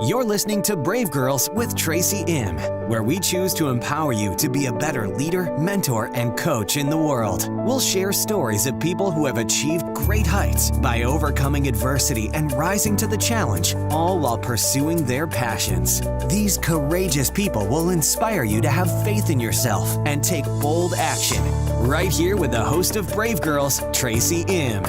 You're listening to Brave Girls with Tracy M., where we choose to empower you to be a better leader, mentor, and coach in the world. We'll share stories of people who have achieved great heights by overcoming adversity and rising to the challenge, all while pursuing their passions. These courageous people will inspire you to have faith in yourself and take bold action. Right here with the host of Brave Girls, Tracy M.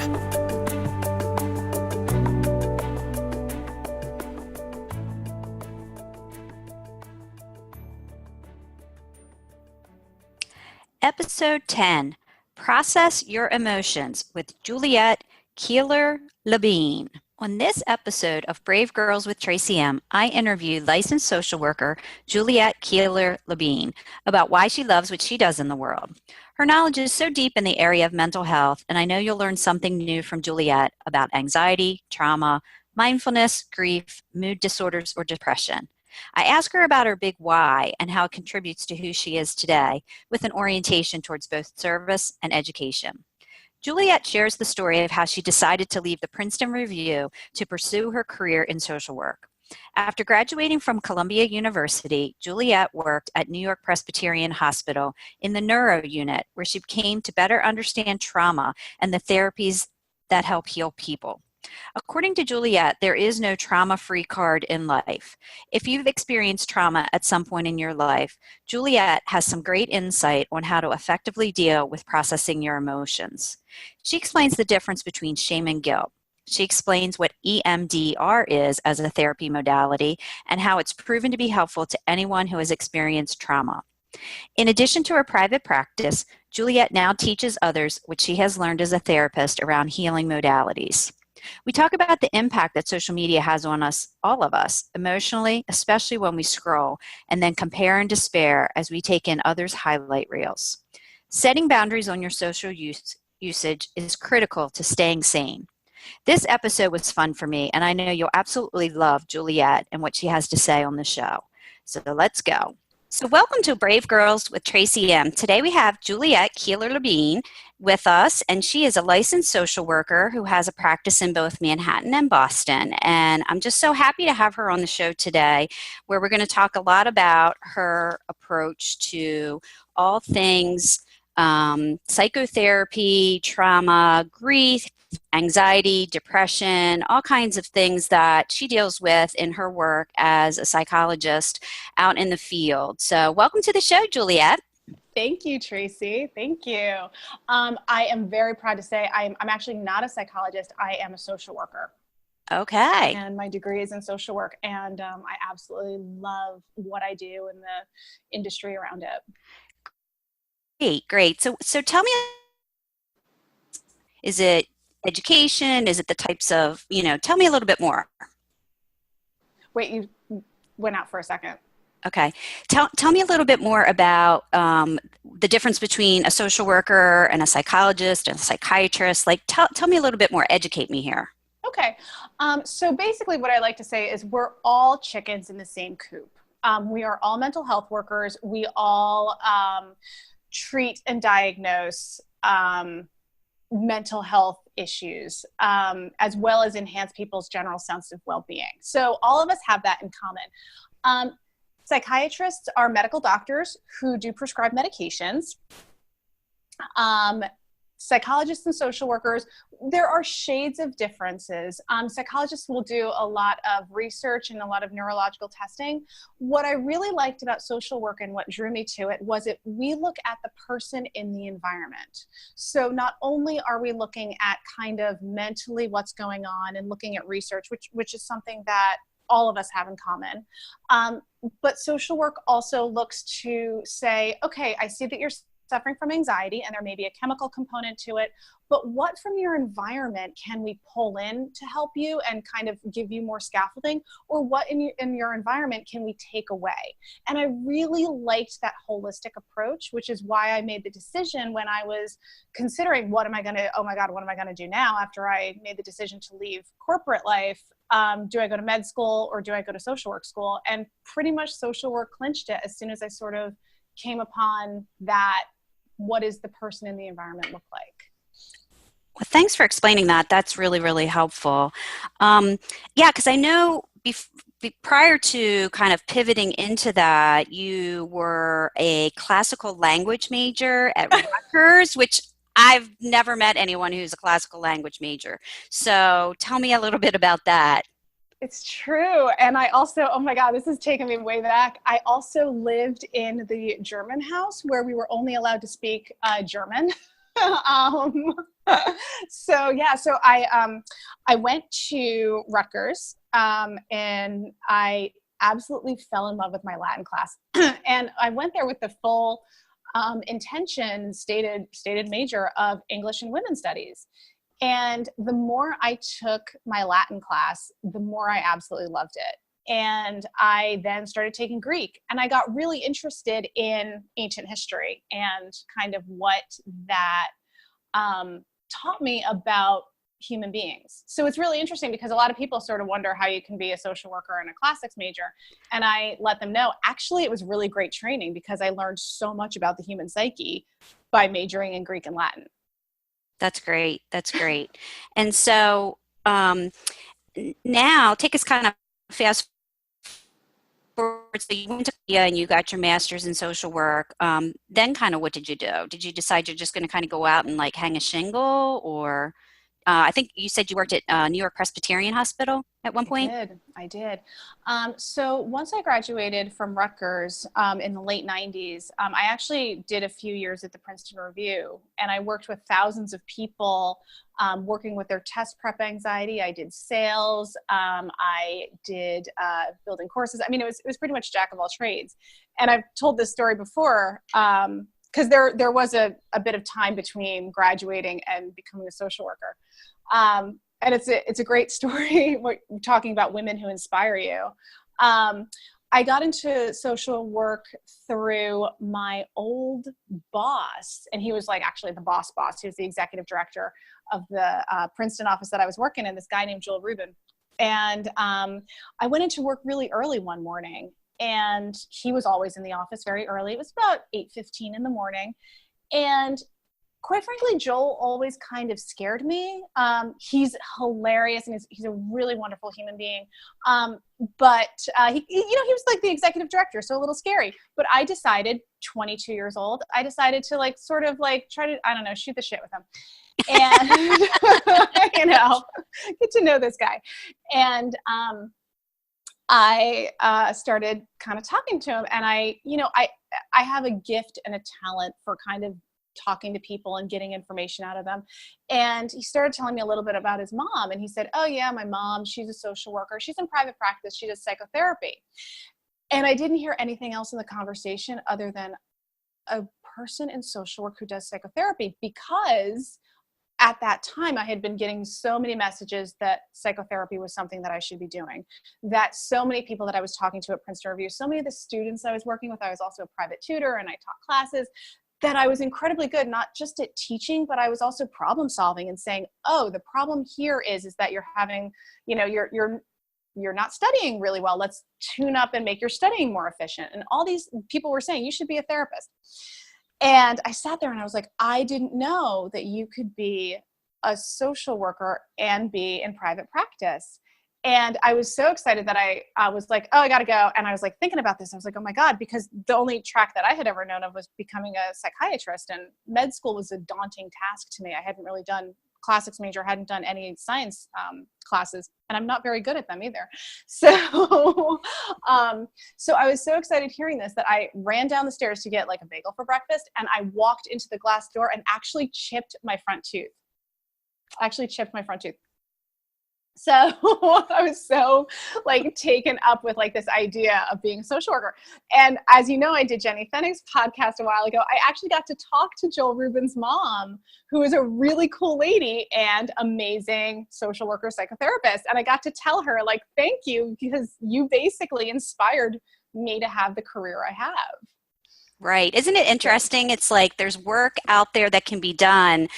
Episode 10, Process Your Emotions with Juliet LeBien. On this episode of Brave Girls with Tracy M., I interviewed licensed social worker Juliet LeBien about why she loves what she does in the world. Her knowledge is so deep in the area of mental health, and I know you'll learn something new from Juliet about anxiety, trauma, mindfulness, grief, mood disorders, or depression. I ask her about her big why and how it contributes to who she is today, with an orientation towards both service and education. Juliet shares the story of how she decided to leave the Princeton Review to pursue her career in social work. After graduating from Columbia University, Juliet worked at New York Presbyterian Hospital in the neuro unit, where she came to better understand trauma and the therapies that help heal people. According to Juliet, there is no trauma-free card in life. If you've experienced trauma at some point in your life, Juliet has some great insight on how to effectively deal with processing your emotions. She explains the difference between shame and guilt. She explains what EMDR is as a therapy modality and how it's proven to be helpful to anyone who has experienced trauma. In addition to her private practice, Juliet now teaches others what she has learned as a therapist around healing modalities. We talk about the impact that social media has on us, all of us, emotionally, especially when we scroll, and then compare and despair as we take in others' highlight reels. Setting boundaries on your social usage is critical to staying sane. This episode was fun for me, and I know you'll absolutely love Juliet and what she has to say on the show. So let's go. So welcome to Brave Girls with Tracy M. Today we have Juliet LeBien with us, and she is a licensed social worker who has a practice in both Manhattan and Boston. And I'm just so happy to have her on the show today, where we're going to talk a lot about her approach to all things psychotherapy, trauma, grief, anxiety, depression, all kinds of things that she deals with in her work as a psychologist out in the field. So welcome to the show, Juliet. Thank you, Tracy. Thank you. I am very proud to say I'm actually not a psychologist. I am a social worker. Okay. And my degree is in social work, and I absolutely love what I do and the industry around it. Great. So tell me, is it education? Is it the types of, tell me a little bit more. Wait, you went out for a second. Okay. Tell me a little bit more about the difference between a social worker and a psychologist and a psychiatrist. Like, tell me a little bit more. Educate me here. Okay. So basically what I like to say is we're all chickens in the same coop. We are all mental health workers. We all treat and diagnose mental health issues, as well as enhance people's general sense of well-being. So all of us have that in common. Psychiatrists are medical doctors who do prescribe medications. Psychologists and social workers, there are shades of differences. Psychologists will do a lot of research and a lot of neurological testing. What I really liked about social work and what drew me to it was we look at the person in the environment. So not only are we looking at kind of mentally what's going on and looking at research, which is something that all of us have in common. But social work also looks to say, okay, I see that you're suffering from anxiety and there may be a chemical component to it, but what from your environment can we pull in to help you and kind of give you more scaffolding, or what in your environment can we take away? And I really liked that holistic approach, which is why I made the decision when I was considering what am I going to do now after I made the decision to leave corporate life. Do I go to med school or do I go to social work school? And pretty much social work clinched it as soon as I sort of came upon that. What does the person in the environment look like? Well, thanks for explaining that. That's really, really helpful. Yeah, because I know prior to kind of pivoting into that, you were a classical language major at Rutgers, which I've never met anyone who's a classical language major. So tell me a little bit about that. It's true. And I also, oh my God, this is taking me way back. I also lived in the German house where we were only allowed to speak German. um, so I went to Rutgers and I absolutely fell in love with my Latin class. And I went there with the full intention, stated major of English and Women's Studies. And the more I took my Latin class, the more I absolutely loved it. And I then started taking Greek, and I got really interested in ancient history and kind of what that taught me about human beings. So it's really interesting because a lot of people sort of wonder how you can be a social worker and a classics major. And I let them know, actually, it was really great training because I learned so much about the human psyche by majoring in Greek and Latin. That's great. That's great. And so now take us kind of fast forward. So you went to Korea and you got your master's in social work. Then kind of what did you do? Did you decide you're just going to kind of go out and like hang a shingle, or I think you said you worked at New York Presbyterian Hospital at one point? I did. So once I graduated from Rutgers in the late 90s, I actually did a few years at the Princeton Review, and I worked with thousands of people working with their test prep anxiety. I did sales. I did building courses. I mean, it was pretty much jack of all trades. And I've told this story before because there was a bit of time between graduating and becoming a social worker. And it's a great story. We're talking about women who inspire you. I got into social work through my old boss, and he was like actually the boss. He was the executive director of the Princeton office that I was working in, this guy named Joel Rubin. And I went into work really early one morning, and he was always in the office very early. It was about 8:15 in the morning. And quite frankly, Joel always kind of scared me. He's hilarious, and he's a really wonderful human being. But he was like the executive director, so a little scary. But I decided, 22 years old, I decided to like sort of like try to, I don't know, shoot the shit with him. And, get to know this guy. And I started kind of talking to him, and I have a gift and a talent for kind of talking to people and getting information out of them. And he started telling me a little bit about his mom. And he said, oh yeah, my mom, she's a social worker. She's in private practice. She does psychotherapy. And I didn't hear anything else in the conversation other than a person in social work who does psychotherapy, because at that time I had been getting so many messages that psychotherapy was something that I should be doing, that so many people that I was talking to at Princeton Review, so many of the students I was working with, I was also a private tutor and I taught classes, that I was incredibly good, not just at teaching, but I was also problem solving and saying, oh, the problem here is that you're having, you're not studying really well. Let's tune up and make your studying more efficient. And all these people were saying, you should be a therapist. And I sat there and I was like, I didn't know that you could be a social worker and be in private practice. And I was so excited that I was like, oh, I got to go. And I was like thinking about this. I was like, oh my God, because the only track that I had ever known of was becoming a psychiatrist, and med school was a daunting task to me. I hadn't really done classics major, hadn't done any science classes, and I'm not very good at them either. So, so I was so excited hearing this that I ran down the stairs to get like a bagel for breakfast. And I walked into the glass door and actually chipped my front tooth. So I was so like taken up with like this idea of being a social worker. And as you know, I did Jenny Fennick's podcast a while ago. I actually got to talk to Joel Rubin's mom, who is a really cool lady and amazing social worker psychotherapist. And I got to tell her like, thank you, because you basically inspired me to have the career I have. Right. Isn't it interesting? It's like there's work out there that can be done,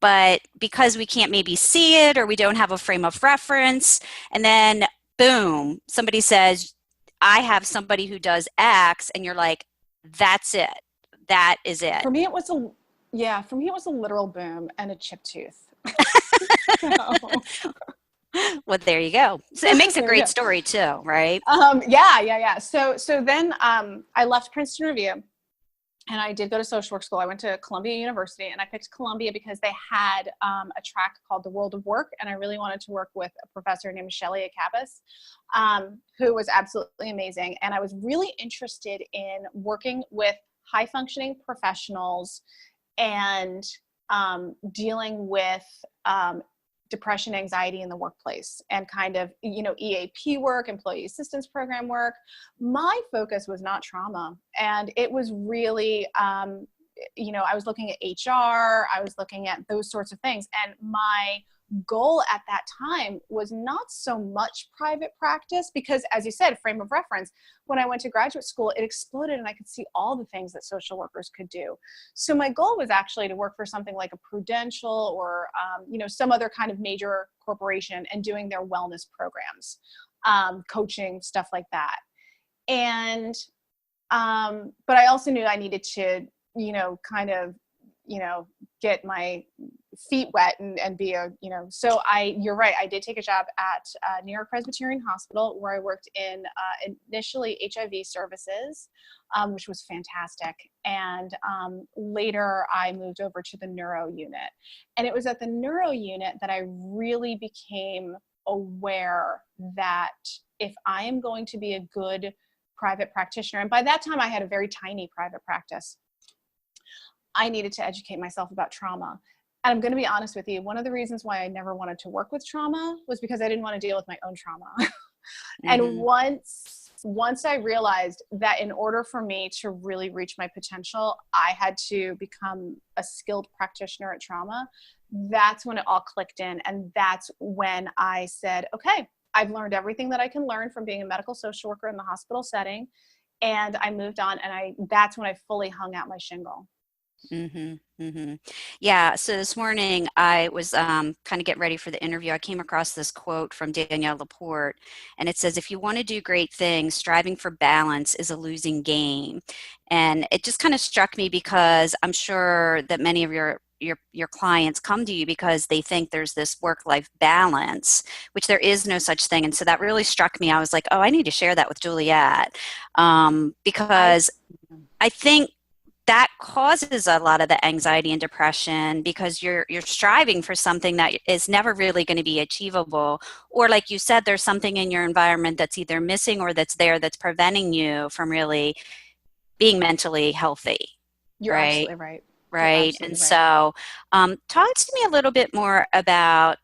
but because we can't maybe see it or we don't have a frame of reference, and then boom, somebody says, I have somebody who does X, and you're like, that's it. That is it. For me, it was a literal boom and a chipped tooth. So. Well, there you go. So it makes a There we great go. story too, right? Yeah. So then I left Princeton Review and I did go to social work school. I went to Columbia University and I picked Columbia because they had a track called the World of Work. And I really wanted to work with a professor named Shelley Akabas, who was absolutely amazing. And I was really interested in working with high functioning professionals and dealing with depression, anxiety in the workplace and kind of, EAP work, employee assistance program work. My focus was not trauma. And it was really, I was looking at HR, I was looking at those sorts of things. And my goal at that time was not so much private practice because, as you said, frame of reference, when I went to graduate school, it exploded and I could see all the things that social workers could do. So my goal was actually to work for something like a Prudential or, some other kind of major corporation and doing their wellness programs, coaching, stuff like that. And, but I also knew I needed to, get my feet wet and be so you're right. I did take a job at New York Presbyterian Hospital where I worked in initially HIV services, which was fantastic. And later I moved over to the neuro unit. And it was at the neuro unit that I really became aware that if I am going to be a good private practitioner, and by that time I had a very tiny private practice, I needed to educate myself about trauma. And I'm going to be honest with you, one of the reasons why I never wanted to work with trauma was because I didn't want to deal with my own trauma. And once I realized that in order for me to really reach my potential, I had to become a skilled practitioner at trauma, that's when it all clicked in. And that's when I said, okay, I've learned everything that I can learn from being a medical social worker in the hospital setting. And I moved on, and that's when I fully hung out my shingle. Yeah. So this morning I was kind of getting ready for the interview. I came across this quote from Danielle Laporte, and it says, "If you want to do great things, striving for balance is a losing game." And it just kind of struck me because I'm sure that many of your clients come to you because they think there's this work-life balance, which there is no such thing. And so that really struck me. I was like, oh, I need to share that with Juliet, because I think that causes a lot of the anxiety and depression because you're striving for something that is never really going to be achievable, or like you said, there's something in your environment that's either missing or that's there that's preventing you from really being mentally healthy. You're Right? absolutely right. Right. And so talk to me a little bit more about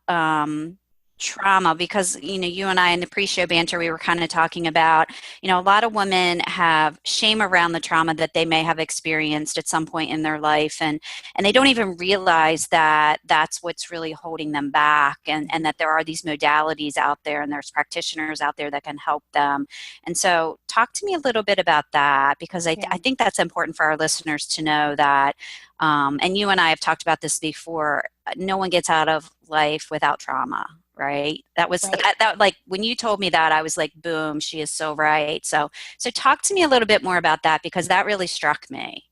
trauma, because you and I in the pre-show banter, we were kind of talking about, a lot of women have shame around the trauma that they may have experienced at some point in their life, and they don't even realize that that's what's really holding them back, and that there are these modalities out there and there's practitioners out there that can help them. And so talk to me a little bit about that, because I think that's important for our listeners to know that, and you and I have talked about this before, no one gets out of life without trauma. Right. That was Right. that like when you told me that, I was like, boom, she is so right. So talk to me a little bit more about that, because that really struck me.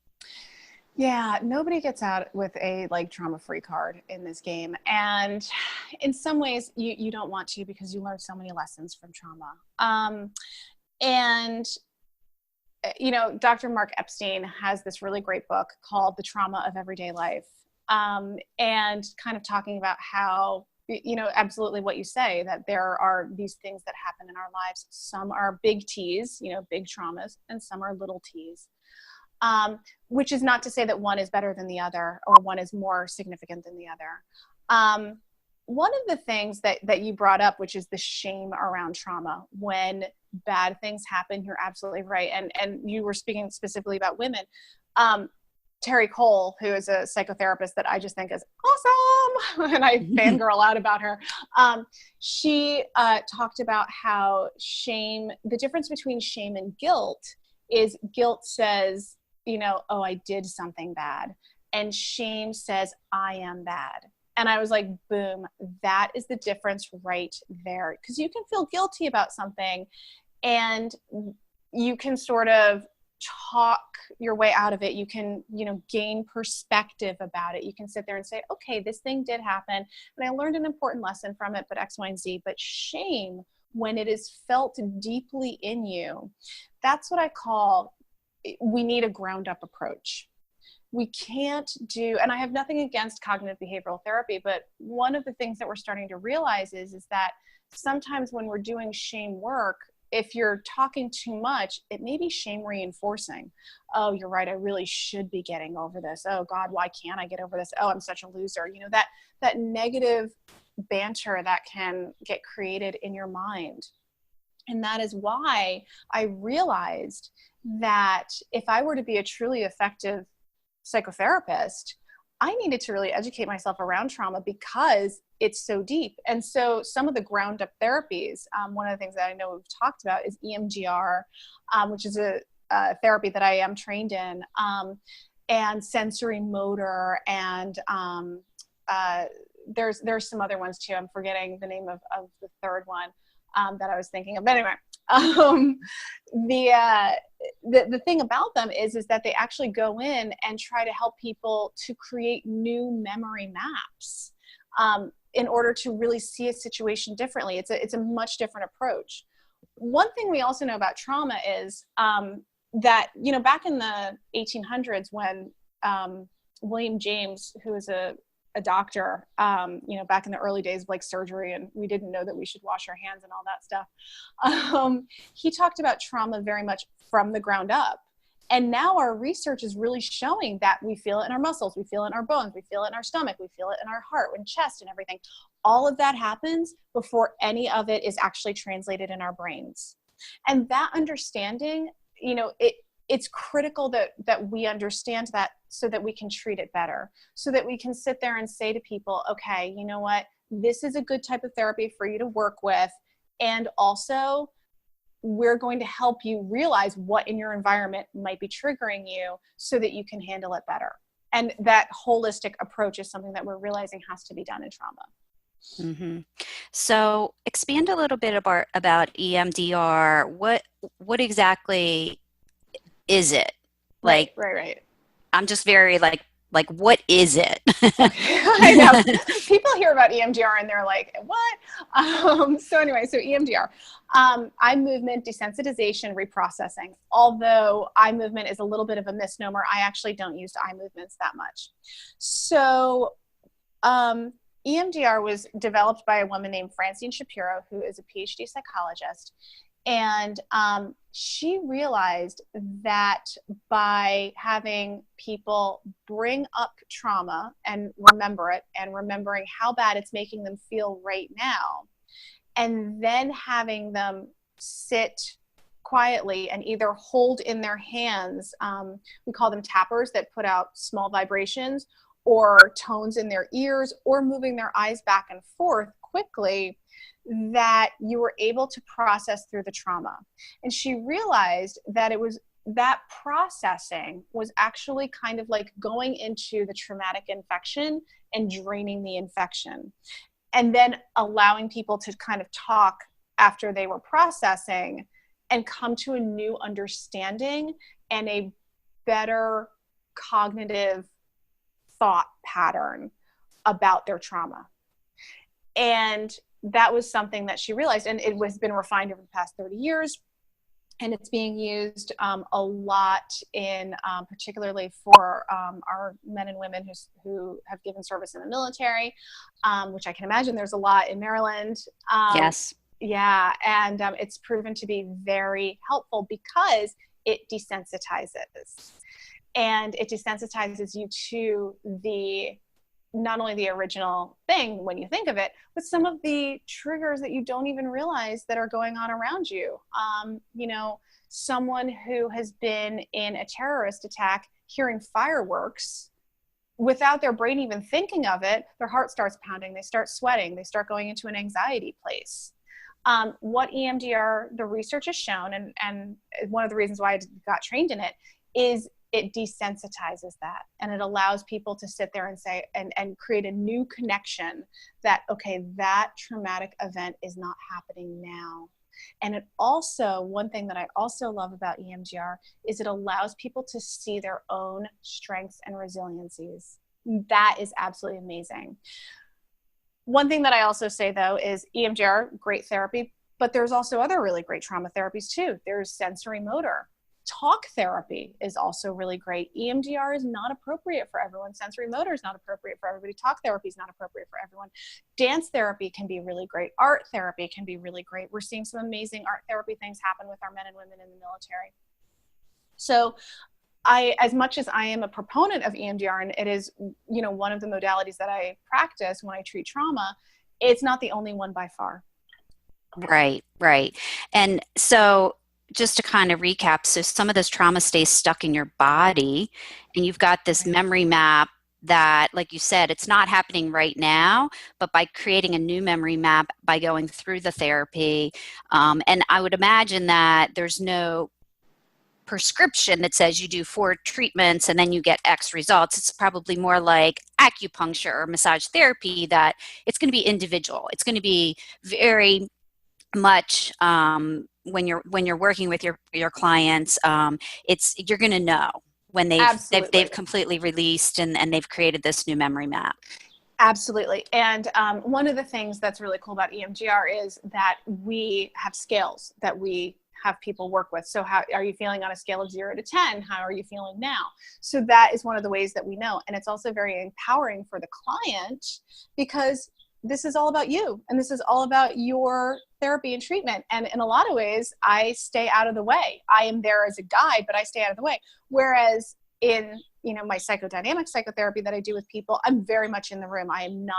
Yeah, nobody gets out with a trauma-free card in this game. And in some ways you don't want to, because you learn so many lessons from trauma. And Dr. Mark Epstein has this really great book called The Trauma of Everyday Life. And kind of talking about how, absolutely what you say, that there are these things that happen in our lives. Some are big T's, big traumas, and some are little T's. Which is not to say that one is better than the other or one is more significant than the other. One of the things that you brought up, which is the shame around trauma, when bad things happen, you're absolutely right. And you were speaking specifically about women. Terry Cole, who is a psychotherapist that I just think is awesome, and I fangirl out about her. She talked about how shame, the difference between shame and guilt is guilt says, oh, I did something bad. And shame says, I am bad. And I was like, boom, that is the difference right there. Because you can feel guilty about something and you can sort of talk your way out of it. You can, gain perspective about it. You can sit there and say, okay, this thing did happen and I learned an important lesson from it, but X, Y, and Z. But shame, when it is felt deeply in you, that's what I call, we need a ground up approach. We can't do, and I have nothing against cognitive behavioral therapy, but one of the things that we're starting to realize is that sometimes when we're doing shame work, if you're talking too much, it may be shame reinforcing. Oh, you're right. I really should be getting over this. Oh God, why can't I get over this? Oh, I'm such a loser. That negative banter that can get created in your mind. And that is why I realized that if I were to be a truly effective psychotherapist, I needed to really educate myself around trauma because it's so deep. And so some of the ground up therapies, one of the things that I know we've talked about is EMDR, which is a therapy that I am trained in, and sensory motor, and there's some other ones too. I'm forgetting the name of the third one that I was thinking of. But anyway, the thing about them is that they actually go in and try to help people to create new memory maps in order to really see a situation differently. It's a much different approach. One thing we also know about trauma is that, back in the 1800s when William James, who was a doctor, back in the early days of like surgery, and we didn't know that we should wash our hands and all that stuff. He talked about trauma very much from the ground up. And now our research is really showing that we feel it in our muscles, we feel it in our bones, we feel it in our stomach, we feel it in our heart and chest and everything. All of that happens before any of it is actually translated in our brains. And that understanding, it's critical that we understand that so that we can treat it better, so that we can sit there and say to people, okay, you know what, this is a good type of therapy for you to work with. And also, we're going to help you realize what in your environment might be triggering you so that you can handle it better. And that holistic approach is something that we're realizing has to be done in trauma. Mm-hmm. So expand a little bit about EMDR. What exactly is it? Like, Right. I'm just very like, what is it? I know. People hear about EMDR and they're like, what? So EMDR, eye movement desensitization reprocessing. Although eye movement is a little bit of a misnomer, I actually don't use eye movements that much. So EMDR was developed by a woman named Francine Shapiro, who is a PhD psychologist. And she realized that by having people bring up trauma and remember it, and remembering how bad it's making them feel right now, and then having them sit quietly and either hold in their hands, we call them tappers that put out small vibrations, or tones in their ears, or moving their eyes back and forth quickly, that you were able to process through the trauma. And she realized that that processing was actually kind of like going into the traumatic infection and draining the infection, and then allowing people to kind of talk after they were processing and come to a new understanding and a better cognitive thought pattern about their trauma. And that was something that she realized, and it has been refined over the past 30 years. And it's being used a lot in, particularly for our men and women who have given service in the military, which I can imagine there's a lot in Maryland. Yes. Yeah, and it's proven to be very helpful because it desensitizes. And it desensitizes you to not only the original thing when you think of it, but some of the triggers that you don't even realize that are going on around you. Someone who has been in a terrorist attack, hearing fireworks, without their brain even thinking of it, their heart starts pounding, they start sweating, they start going into an anxiety place. What EMDR, the research has shown, and one of the reasons why I got trained in it, is it desensitizes that, and it allows people to sit there and say, and create a new connection that, okay, that traumatic event is not happening now. And it also, one thing that I also love about EMDR is it allows people to see their own strengths and resiliencies. That is absolutely amazing. One thing that I also say, though, is EMDR, great therapy, but there's also other really great trauma therapies too. There's sensory motor. Talk therapy is also really great. EMDR is not appropriate for everyone. Sensory motor is not appropriate for everybody. Talk therapy is not appropriate for everyone. Dance therapy can be really great. Art therapy can be really great. We're seeing some amazing art therapy things happen with our men and women in the military. So as much as I am a proponent of EMDR, and it is, one of the modalities that I practice when I treat trauma, it's not the only one by far. Right. And so just to kind of recap, so some of this trauma stays stuck in your body, and you've got this memory map that, like you said, it's not happening right now, but by creating a new memory map, by going through the therapy, and I would imagine that there's no prescription that says you do 4 treatments and then you get X results. It's probably more like acupuncture or massage therapy, that it's going to be individual. It's going to be very much when you're working with your clients, you're going to know when they've completely released and they've created this new memory map. Absolutely. And one of the things that's really cool about EMDR is that we have scales that we have people work with. So how are you feeling on a scale of 0 to 10? How are you feeling now? So that is one of the ways that we know. And it's also very empowering for the client, because this is all about you, and this is all about your therapy and treatment. And in a lot of ways, I stay out of the way. I am there as a guide, but I stay out of the way. Whereas in, my psychodynamic psychotherapy that I do with people, I'm very much in the room. I am not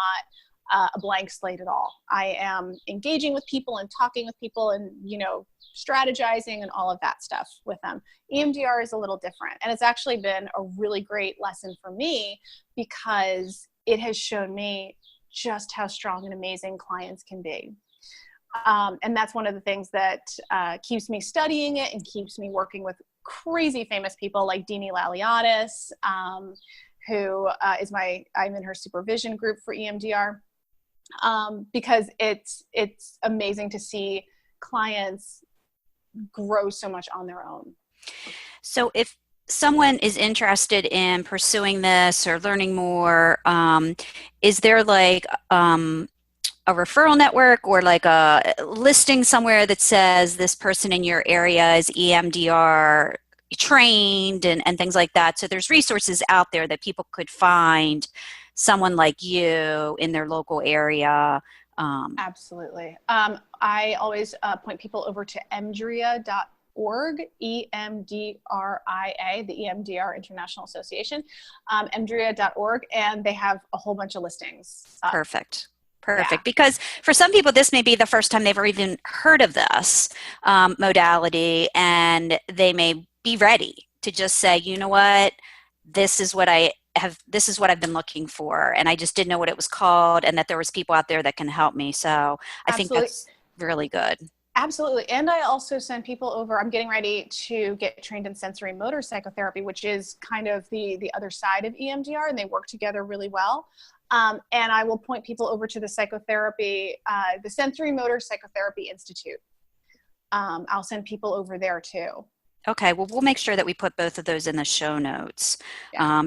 a blank slate at all. I am engaging with people and talking with people and, strategizing and all of that stuff with them. EMDR is a little different. And it's actually been a really great lesson for me, because it has shown me just how strong and amazing clients can be. And that's one of the things that keeps me studying it and keeps me working with crazy famous people like Dini Laliadis, who I'm in her supervision group for EMDR, because it's amazing to see clients grow so much on their own. So if someone is interested in pursuing this or learning more, is there like a referral network or like a listing somewhere that says this person in your area is EMDR trained and things like that? So there's resources out there that people could find someone like you in their local area. Absolutely. I always point people over to emdria.org, EMDRIA, the EMDR International Association, emdria.org, and they have a whole bunch of listings. Perfect. Yeah. Because for some people, this may be the first time they've ever even heard of this modality, and they may be ready to just say, you know what, this is what I've been looking for, and I just didn't know what it was called, and that there was people out there that can help me. So I think that's really good. Absolutely. And I also send people over. I'm getting ready to get trained in sensory motor psychotherapy, which is kind of the other side of EMDR, and they work together really well. And I will point people over to the psychotherapy, the Sensory Motor Psychotherapy Institute. I'll send people over there too. Okay, well, we'll make sure that we put both of those in the show notes,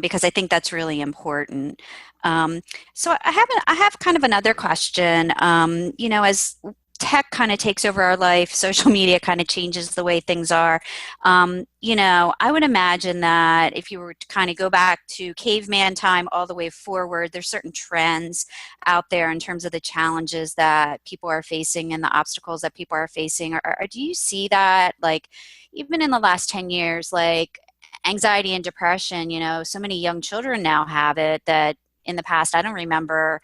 because I think that's really important. So I have kind of another question. As tech kind of takes over our life, social media kind of changes the way things are. I would imagine that if you were to kind of go back to caveman time all the way forward, there's certain trends out there in terms of the challenges that people are facing and the obstacles that people are facing. Or do you see that, like, even in the last 10 years, like anxiety and depression, so many young children now have it that in the past, I don't remember.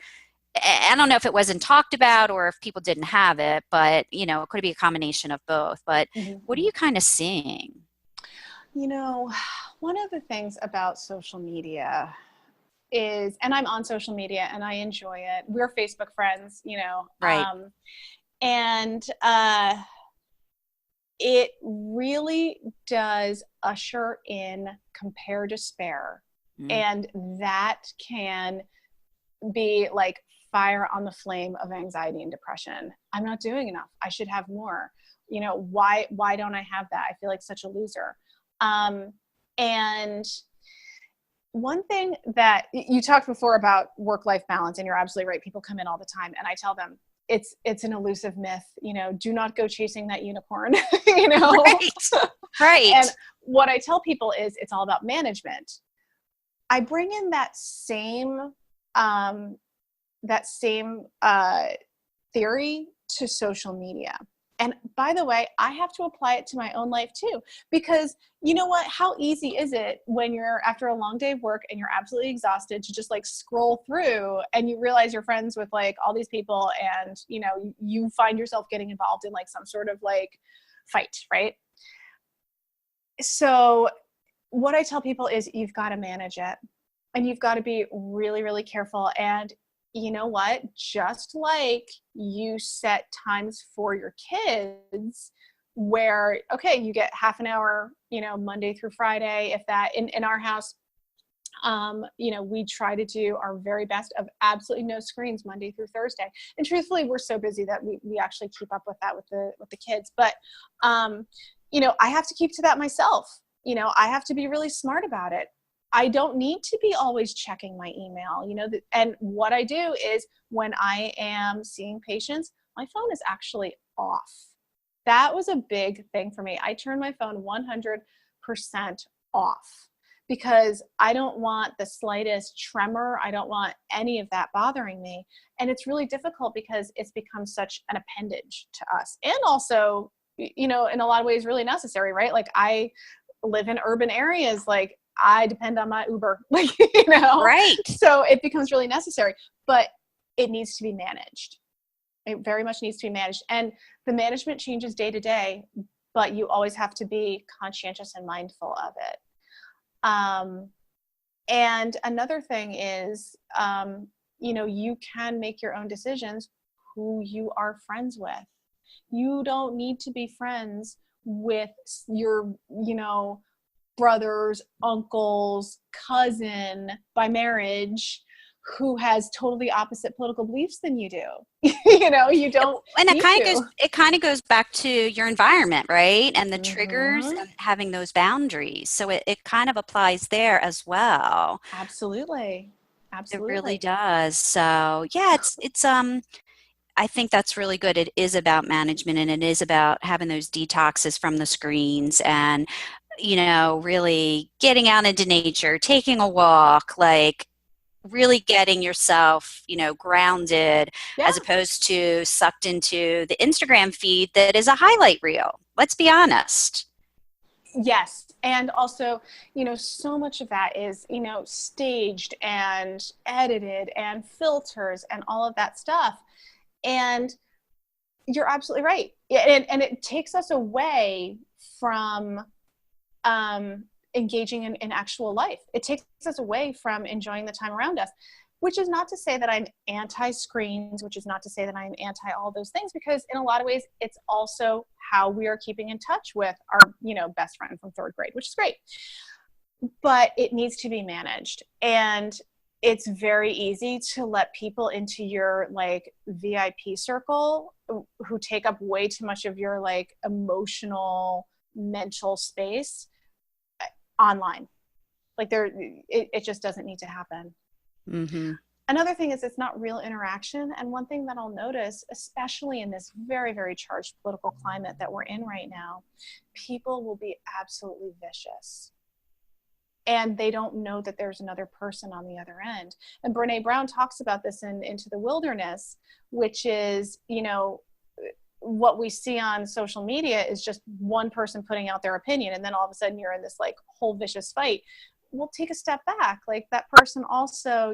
I don't know if it wasn't talked about or if people didn't have it, but, it could be a combination of both. But what are you kind of seeing? One of the things about social media is, and I'm on social media and I enjoy it. We're Facebook friends, Right. And it really does usher in compare despair. And that can be like fire on the flame of anxiety and depression. I'm not doing enough. I should have more. Why don't I have that? I feel like such a loser. And one thing that you talked before about work-life balance, and you're absolutely right. People come in all the time, and I tell them it's an elusive myth. Do not go chasing that unicorn. Right. And what I tell people is it's all about management. I bring in that same theory to social media. And by the way, I have to apply it to my own life too, because you know what, how easy is it when you're after a long day of work and you're absolutely exhausted to just like scroll through and you realize you're friends with like all these people and, you find yourself getting involved in like some sort of like fight, right? So what I tell people is you've got to manage it and you've got to be really, really careful. And you know what? Just like you set times for your kids where, okay, you get half an hour, Monday through Friday, if that in our house, we try to do our very best of absolutely no screens Monday through Thursday. And truthfully, we're so busy that we actually keep up with that with the kids. But, I have to keep to that myself. I have to be really smart about it. I don't need to be always checking my email, and what I do is when I am seeing patients, my phone is actually off. That was a big thing for me. I turn my phone 100% off because I don't want the slightest tremor. I don't want any of that bothering me. And it's really difficult because it's become such an appendage to us. And also, in a lot of ways really necessary, right? Like I live in urban areas, like I depend on my Uber, Right. So it becomes really necessary, but it needs to be managed. It very much needs to be managed. And the management changes day to day, but you always have to be conscientious and mindful of it. And another thing is, you can make your own decisions who you are friends with. You don't need to be friends with your, brothers, uncles, cousin by marriage who has totally opposite political beliefs than you do. You don't. And it kind of goes back to your environment, right? And the triggers and having those boundaries. So it kind of applies there as well. Absolutely. It really does. So yeah, it's I think that's really good. It is about management and it is about having those detoxes from the screens and really getting out into nature, taking a walk, like really getting yourself, grounded as opposed to sucked into the Instagram feed that is a highlight reel. Let's be honest. Yes. And also, so much of that is, staged and edited and filters and all of that stuff. And you're absolutely right. And it takes us away from engaging in actual life. It takes us away from enjoying the time around us, which is not to say that I'm anti-screens, which is not to say that I'm anti all those things, because in a lot of ways, it's also how we are keeping in touch with our, best friend from third grade, which is great. But it needs to be managed. And it's very easy to let people into your like VIP circle who take up way too much of your like emotional, mental space online. Like it just doesn't need to happen. Mm-hmm. Another thing is it's not real interaction. And one thing that I'll notice, especially in this very, very charged political climate that we're in right now, people will be absolutely vicious. And they don't know that there's another person on the other end. And Brene Brown talks about this in Into the Wilderness, which is, what we see on social media is just one person putting out their opinion. And then all of a sudden you're in this like whole vicious fight. We'll take a step back. Like that person also,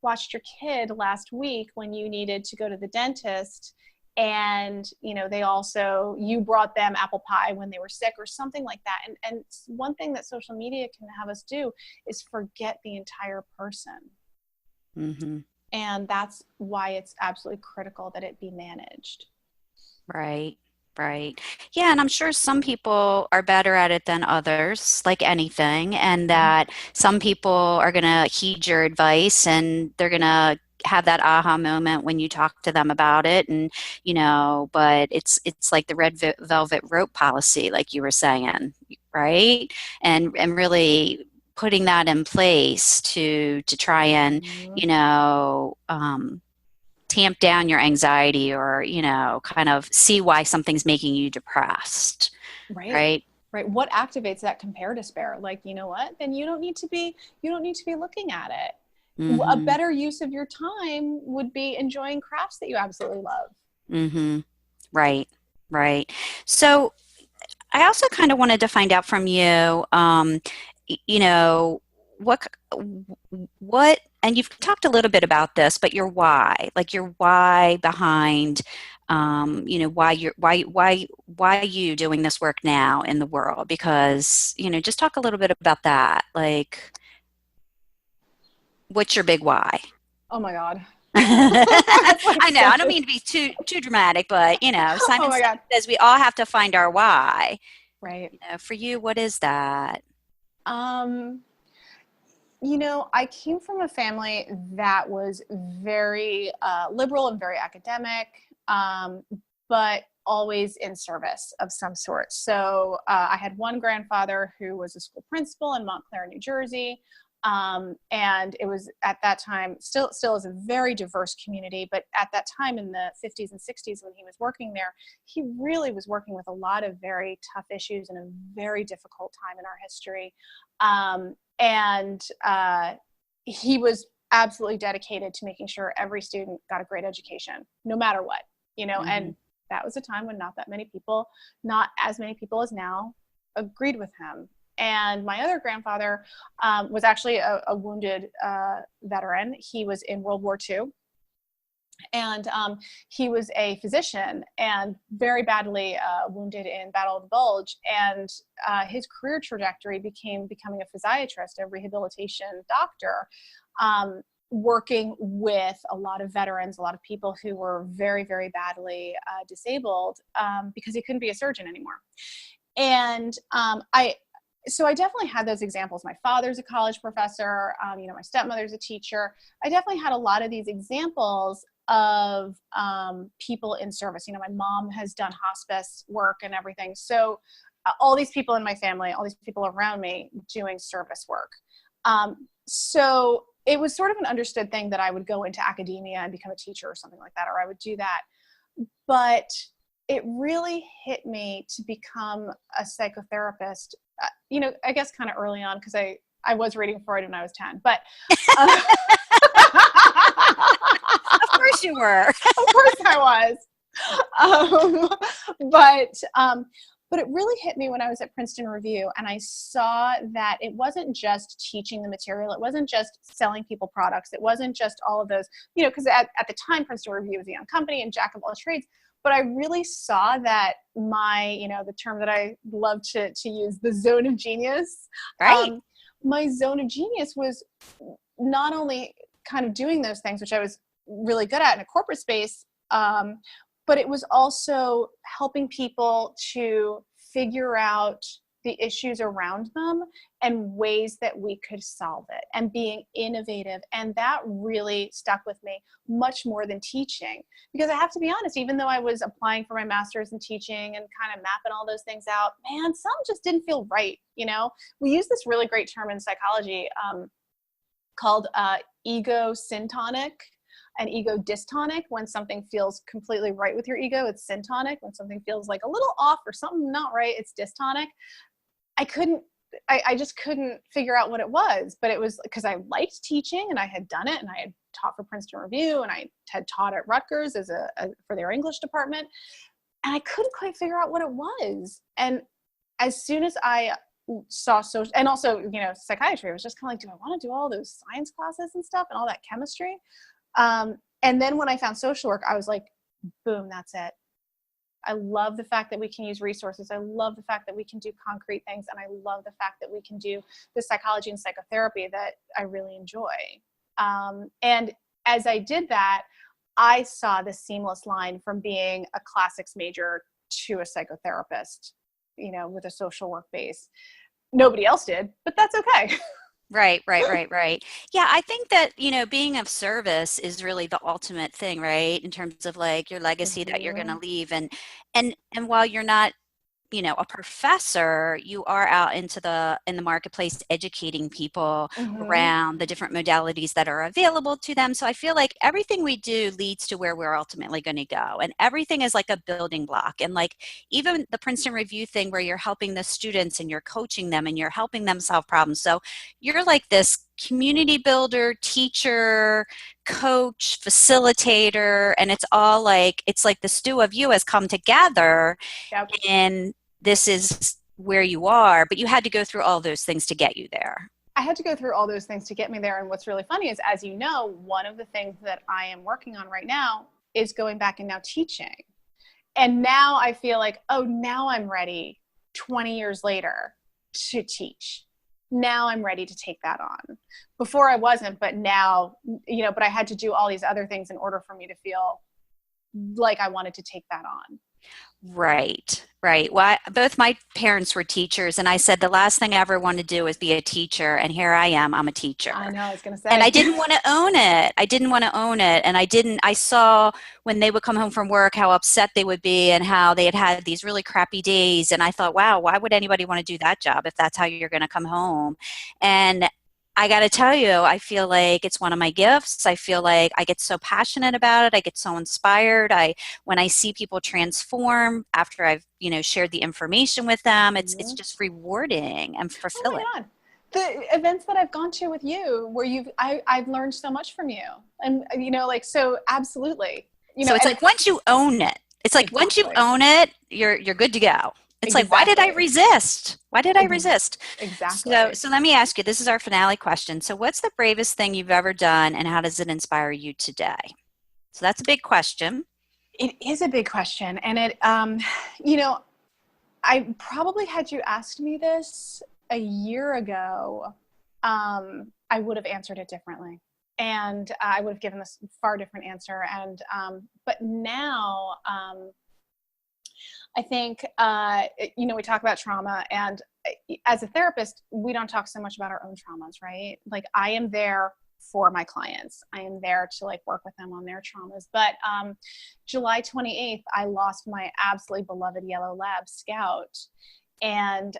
watched your kid last week when you needed to go to the dentist. And, you brought them apple pie when they were sick or something like that. And one thing that social media can have us do is forget the entire person. Mm-hmm. And that's why it's absolutely critical that it be managed. Right. Yeah, and I'm sure some people are better at it than others, like anything, and that some people are going to heed your advice and they're going to have that aha moment when you talk to them about it, and but it's like the red velvet rope policy, like you were saying, right? And really putting that in place to try and tamp down your anxiety, or kind of see why something's making you depressed, right? Right. What activates that compare despair? Like, you know what? Then you don't need to be looking at it. A better use of your time would be enjoying crafts that you absolutely love. Right. So I also kind of wanted to find out from you, what, and you've talked a little bit about this, but your why behind, why you doing this work now in the world, because, just talk a little bit about that. Like, what's your big why? Oh my God. I know, I don't mean to be too dramatic, but Simon says we all have to find our why. Right. For you, what is that? I came from a family that was very liberal and very academic, but always in service of some sort. So I had one grandfather who was a school principal in Montclair, New Jersey. And it was at that time, still is a very diverse community, but at that time in the 50s and 60s when he was working there, he really was working with a lot of very tough issues in a very difficult time in our history. And he was absolutely dedicated to making sure every student got a great education, no matter what, and that was a time when not as many people as now, agreed with him. And my other grandfather was actually a wounded veteran. He was in World War II. And he was a physician and very badly wounded in Battle of the Bulge. And his career trajectory becoming a physiatrist, a rehabilitation doctor, working with a lot of veterans, a lot of people who were very, very badly disabled because he couldn't be a surgeon anymore. And so I definitely had those examples. My father's a college professor, my stepmother's a teacher. I definitely had a lot of these examples of people in service. My mom has done hospice work and everything. So all these people in my family, all these people around me doing service work. So it was sort of an understood thing that I would go into academia and become a teacher or something like that, or I would do that. But it really hit me to become a psychotherapist, I guess kind of early on, because I was reading Freud when I was 10, but of course you were. Of course I was. But it really hit me when I was at Princeton Review, and I saw that it wasn't just teaching the material. It wasn't just selling people products. It wasn't just all of those, because at the time, Princeton Review was a young company and jack of all trades. But I really saw that the term that I love to use, the zone of genius. Right. My zone of genius was not only kind of doing those things, which I was really good at in a corporate space, but it was also helping people to figure out the issues around them and ways that we could solve it, and being innovative. And that really stuck with me much more than teaching, because I have to be honest, even though I was applying for my master's in teaching and kind of mapping all those things out, man, some just didn't feel right. We use this really great term in psychology called ego syntonic and ego dystonic. When something feels completely right with your ego, it's syntonic. When something feels like a little off or something not right, it's dystonic. I just couldn't figure out what it was, but it was because I liked teaching and I had done it, and I had taught for Princeton Review, and I had taught at Rutgers for their English department, and I couldn't quite figure out what it was. And as soon as I saw social, and also, psychiatry, I was just kind of like, do I want to do all those science classes and stuff and all that chemistry? And then when I found social work, I was like, boom, that's it. I love the fact that we can use resources. I love the fact that we can do concrete things. And I love the fact that we can do the psychology and psychotherapy that I really enjoy. And as I did that, I saw the seamless line from being a classics major to a psychotherapist, with a social work base. Nobody else did, but that's okay. Right, right, right, right. Yeah, I think that, being of service is really the ultimate thing, right? In terms of like your legacy that you're going to Mhm. leave. And while you're not, a professor, you are out in the marketplace educating people Mhm. around the different modalities that are available to them. So I feel like everything we do leads to where we're ultimately going to go. And everything is like a building block. And like even the Princeton Review thing where you're helping the students and you're coaching them and you're helping them solve problems. So you're like this community builder, teacher, coach, facilitator, and it's like the stew of you has come together, Yep. and this is where you are, but you had to go through all those things to get you there. I had to go through all those things to get me there. And what's really funny is, as you know, one of the things that I am working on right now is going back and now teaching. And now I feel like, oh, now I'm ready 20 years later to teach. Now I'm ready to take that on. Before I wasn't, but now, but I had to do all these other things in order for me to feel like I wanted to take that on. Right, right. Well, both my parents were teachers, and I said the last thing I ever wanted to do was be a teacher, and here I am, I'm a teacher. I know, I was going to And I say. didn't want to own it. I didn't want to own it. And I saw when they would come home from work how upset they would be and how they had these really crappy days. And I thought, wow, why would anybody want to do that job if that's how you're going to come home? And I got to tell you, I feel like it's one of my gifts. I feel like I get so passionate about it. I get so inspired. When I see people transform after I've, shared the information with them, it's just rewarding and Oh my fulfilling. God. The events that I've gone to with you where I've learned so much from you. And, so absolutely, So it's and like once you own it, it's like once you exactly. own it, you're good to go. It's like, why did I Exactly. resist? Why did I resist? So, Exactly. so let me ask you, this is our finale question. So what's the bravest thing you've ever done and how does it inspire you today? So that's a big question. It is a big question. And I probably had you asked me this a year ago, I would have answered it differently. And I would have given this far different answer. And, but now, I think, we talk about trauma, and as a therapist, we don't talk so much about our own traumas, right? Like, I am there for my clients. I am there to like work with them on their traumas. But July 28th, I lost my absolutely beloved yellow lab, Scout. And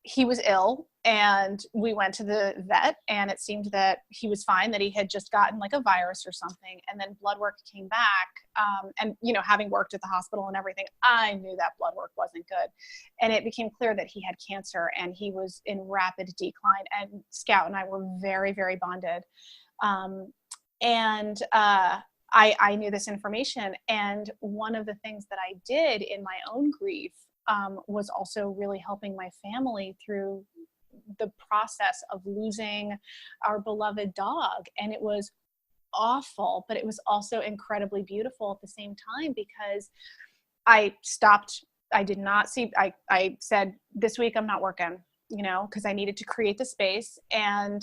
he was ill, and we went to the vet, and it seemed that he was fine, that he had just gotten like a virus or something. And then blood work came back. And, having worked at the hospital and everything, I knew that blood work wasn't good. And it became clear that he had cancer and he was in rapid decline. And Scout and I were very, very bonded. And I knew this information. And one of the things that I did in my own grief was also really helping my family through the process of losing our beloved dog. And it was awful, but it was also incredibly beautiful at the same time, because I stopped. I did not see, I said, this week I'm not working, because I needed to create the space. And,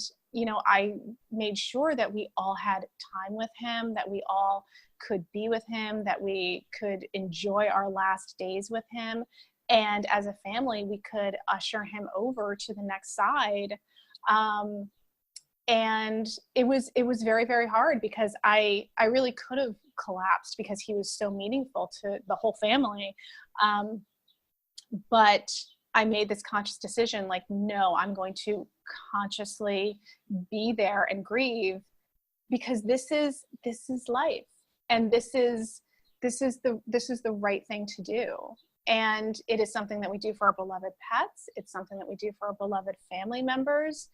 I made sure that we all had time with him, that we all could be with him, that we could enjoy our last days with him. And as a family, we could usher him over to the next side. And it was very, very hard, because I really could have collapsed, because he was so meaningful to the whole family. But I made this conscious decision, like, no, I'm going to consciously be there and grieve, because this is life, and this is the right thing to do. And it is something that we do for our beloved pets. It's something that we do for our beloved family members,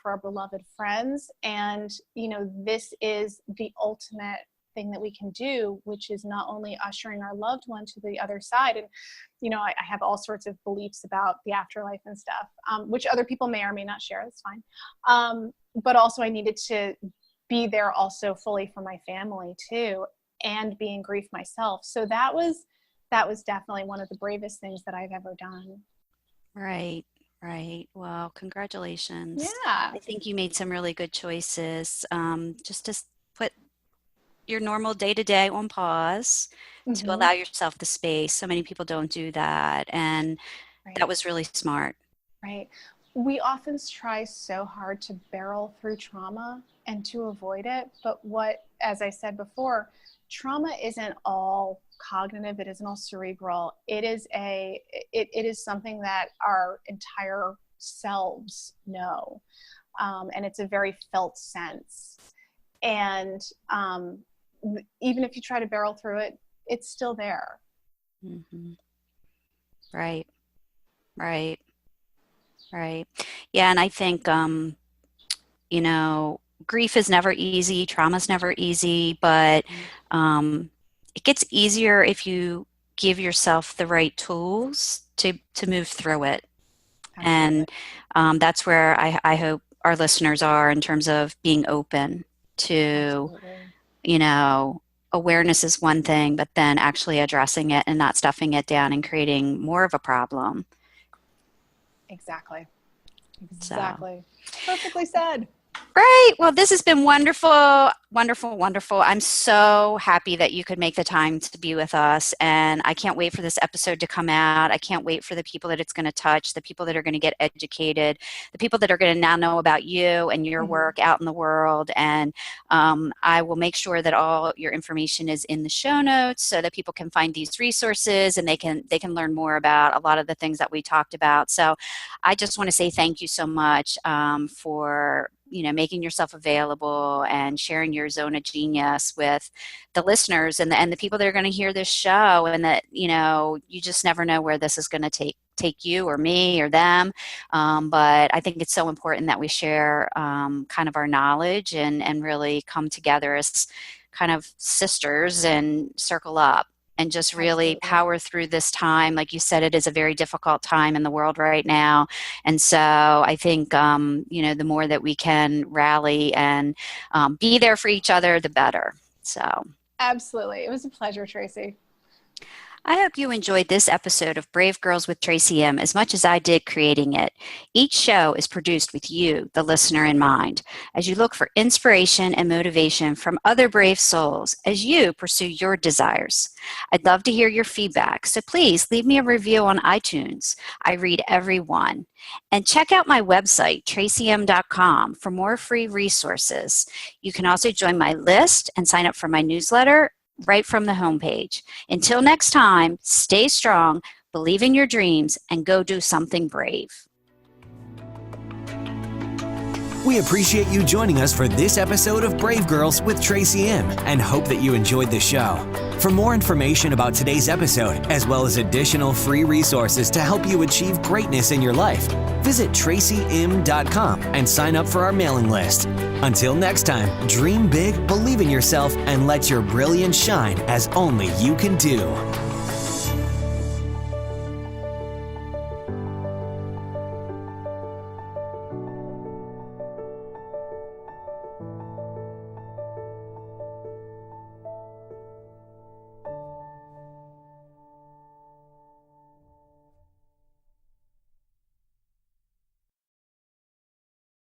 for our beloved friends. And, this is the ultimate thing that we can do, which is not only ushering our loved one to the other side. And, I have all sorts of beliefs about the afterlife and stuff, which other people may or may not share. That's fine. But also I needed to be there also fully for my family too, and be in grief myself. So that was definitely one of the bravest things that I've ever done. Right, right. Well, congratulations. Yeah. I think you made some really good choices. Just to put your normal day-to-day on pause to Mm-hmm. allow yourself the space. So many people don't do that. And that Right. was really smart. Right. we often try so hard to barrel through trauma and to avoid it. But as I said before, trauma isn't all cognitive. It isn't all cerebral. It is something that our entire selves know. And it's a very felt sense. And even if you try to barrel through it, it's still there. Mm-hmm. Right. Yeah. And I think, grief is never easy. Trauma's never easy, but it gets easier if you give yourself the right tools to move through it. Absolutely. And that's where I hope our listeners are in terms of being open to, Absolutely. Awareness is one thing, but then actually addressing it and not stuffing it down and creating more of a problem. Exactly. So. Perfectly said. Right. Well, this has been wonderful, wonderful, wonderful. I'm so happy that you could make the time to be with us. And I can't wait for this episode to come out. I can't wait for the people that it's going to touch, the people that are going to get educated, the people that are going to now know about you and your work out in the world. And I will make sure that all your information is in the show notes so that people can find these resources and they can learn more about a lot of the things that we talked about. So I just want to say thank you so much for making yourself available and sharing your zone of genius with the listeners and the people that are going to hear this show, and that, you just never know where this is going to take you or me or them. But I think it's so important that we share kind of our knowledge and really come together as kind of sisters and circle up. And just really power through this time. Like you said, it is a very difficult time in the world right now. And so I think, the more that we can rally and be there for each other, the better. So. Absolutely. It was a pleasure, Tracy. I hope you enjoyed this episode of Brave Girls with Tracy M. as much as I did creating it. Each show is produced with you, the listener, in mind, as you look for inspiration and motivation from other brave souls as you pursue your desires. I'd love to hear your feedback, so please leave me a review on iTunes. I read every one. And check out my website, tracym.com, for more free resources. You can also join my list and sign up for my newsletter right from the homepage. Until next time, stay strong, believe in your dreams, and go do something brave. We appreciate you joining us for this episode of Brave Girls with Tracy M. and hope that you enjoyed the show. For more information about today's episode, as well as additional free resources to help you achieve greatness in your life, visit tracym.com and sign up for our mailing list. Until next time, dream big, believe in yourself, and let your brilliance shine as only you can do.